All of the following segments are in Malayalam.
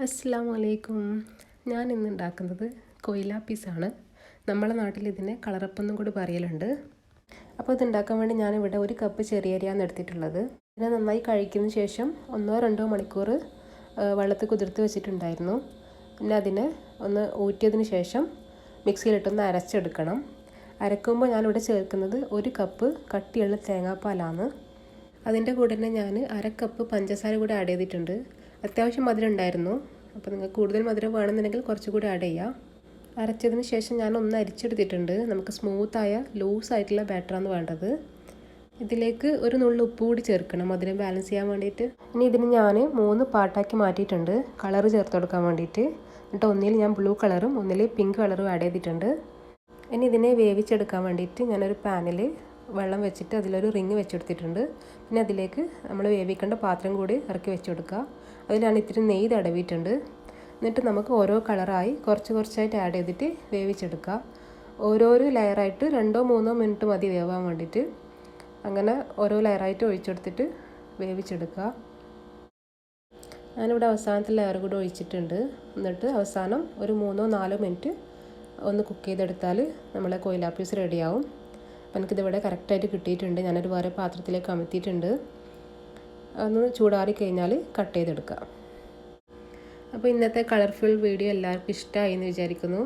അസ്സലാമു അലൈക്കും. ഞാൻ ഇന്ന് ഉണ്ടാക്കുന്നത് കൊയിലാപ്പീസാണ്. നമ്മളെ നാട്ടിൽ ഇതിനെ കളറപ്പെന്നും കൂടി പറയലുണ്ട്. അപ്പോൾ ഇത് ഉണ്ടാക്കാൻ വേണ്ടി ഞാനിവിടെ 1 കപ്പ് ചെറിയരിയാണ് എടുത്തിട്ടുള്ളത്. ഇതിനെ നന്നായി കഴുകിയതിന് ശേഷം 1-2 മണിക്കൂർ വെള്ളത്തിൽ കുതിർത്ത് വെച്ചിട്ടുണ്ടായിരുന്നു. പിന്നെ അതിനെ ഒന്ന് ഊറ്റിയതിന് ശേഷം മിക്സിയിലിട്ടൊന്ന് അരച്ചെടുക്കണം. അരക്കുമ്പോൾ ഞാനിവിടെ ചേർക്കുന്നത് 1 കപ്പ് കട്ടിയുള്ള തേങ്ങാപ്പാലാണ്. അതിൻ്റെ കൂടെ തന്നെ ഞാൻ 1/2 കപ്പ് പഞ്ചസാര കൂടെ ആഡ് ചെയ്തിട്ടുണ്ട്. അത്യാവശ്യം മധുരം ഉണ്ടായിരുന്നു. അപ്പോൾ നിങ്ങൾക്ക് കൂടുതൽ മധുരം വേണമെന്നുണ്ടെങ്കിൽ കുറച്ചുകൂടി ആഡ് ചെയ്യാം. അരച്ചതിന് ശേഷം ഞാൻ ഒന്ന് അരിച്ചെടുത്തിട്ടുണ്ട്. നമുക്ക് സ്മൂത്തായ ലൂസായിട്ടുള്ള ബാറ്ററാണ് വേണ്ടത്. ഇതിലേക്ക് ഒരു നുള്ളു ഉപ്പ് കൂടി ചേർക്കണം, മധുരം ബാലൻസ് ചെയ്യാൻ വേണ്ടിയിട്ട്. ഇനി ഇതിന് ഞാൻ 3 പാർട്ടാക്കി മാറ്റിയിട്ടുണ്ട് കളർ ചേർത്ത് കൊടുക്കാൻ വേണ്ടിയിട്ട്. എന്നിട്ട് ഒന്നിൽ ഞാൻ ബ്ലൂ കളറും ഒന്നിൽ പിങ്ക് കളറും ആഡ് ചെയ്തിട്ടുണ്ട്. ഇനി ഇതിനെ വേവിച്ചെടുക്കാൻ വേണ്ടിയിട്ട് ഞാനൊരു പാനിൽ വെള്ളം വെച്ചിട്ട് അതിലൊരു റിങ് വെച്ചെടുത്തിട്ടുണ്ട്. പിന്നെ അതിലേക്ക് നമ്മൾ വേവിക്കേണ്ട പാത്രം കൂടി ഇറക്കി വെച്ച് കൊടുക്കുക. അതിലാണ് ഇത്തിരി നെയ്യ് തടവിയിട്ടുണ്ട്. എന്നിട്ട് നമുക്ക് ഓരോ കളറായി കുറച്ചായിട്ട് ആഡ് ചെയ്തിട്ട് വേവിച്ചെടുക്കുക. ഓരോരോ ലെയറായിട്ട് 2-3 മിനിറ്റ് മതി വേവാൻ വേണ്ടിയിട്ട്. അങ്ങനെ ഓരോ ലെയറായിട്ട് ഒഴിച്ചെടുത്തിട്ട് വേവിച്ചെടുക്കുക. ഞാനിവിടെ അവസാനത്തെ ലെയർ കൂടി ഒഴിച്ചിട്ടുണ്ട്. എന്നിട്ട് അവസാനം ഒരു 3-4 മിനിറ്റ് ഒന്ന് കുക്ക് ചെയ്തെടുത്താൽ നമ്മളെ കൊയിലാപ്പീസ് റെഡിയാവും. അപ്പോൾ എനിക്കിതിവിടെ കറക്റ്റായിട്ട് കിട്ടിയിട്ടുണ്ട്. ഞാനൊരു വേറെ പാത്രത്തിലേക്ക് അമർത്തിയിട്ടുണ്ട്. അതൊന്ന് ചൂടാറി കഴിഞ്ഞാൽ കട്ട് ചെയ്തെടുക്കാം. അപ്പോൾ ഇന്നത്തെ കളർഫുൾ വീഡിയോ എല്ലാവർക്കും ഇഷ്ടമായി എന്ന് വിചാരിക്കുന്നു.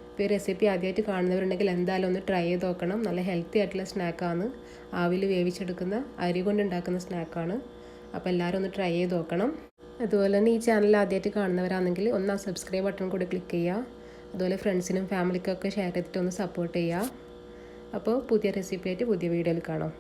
ഇപ്പോൾ ഈ റെസിപ്പി ആദ്യമായിട്ട് കാണുന്നവരുണ്ടെങ്കിൽ എന്തായാലും ഒന്ന് ട്രൈ ചെയ്ത് നോക്കണം. നല്ല ഹെൽത്തി ആയിട്ടുള്ള സ്നാക്കാണ്. ആവിയിൽ വേവിച്ചെടുക്കുന്ന അരി കൊണ്ടുണ്ടാക്കുന്ന സ്നാക്കാണ്. അപ്പോൾ എല്ലാവരും ഒന്ന് ട്രൈ ചെയ്ത് നോക്കണം. അതുപോലെ തന്നെ ഈ ചാനൽ ആദ്യമായിട്ട് കാണുന്നവരാണെങ്കിൽ ഒന്ന് ആ സബ്സ്ക്രൈബ് ബട്ടൺ കൂടി ക്ലിക്ക് ചെയ്യുക. അതുപോലെ ഫ്രണ്ട്സിനും ഫാമിലിക്കൊക്കെ ഷെയർ ചെയ്തിട്ട് ഒന്ന് സപ്പോർട്ട് ചെയ്യുക. അപ്പോൾ പുതിയ റെസിപ്പി ആയിട്ട് പുതിയ വീഡിയോയിൽ കാണാം.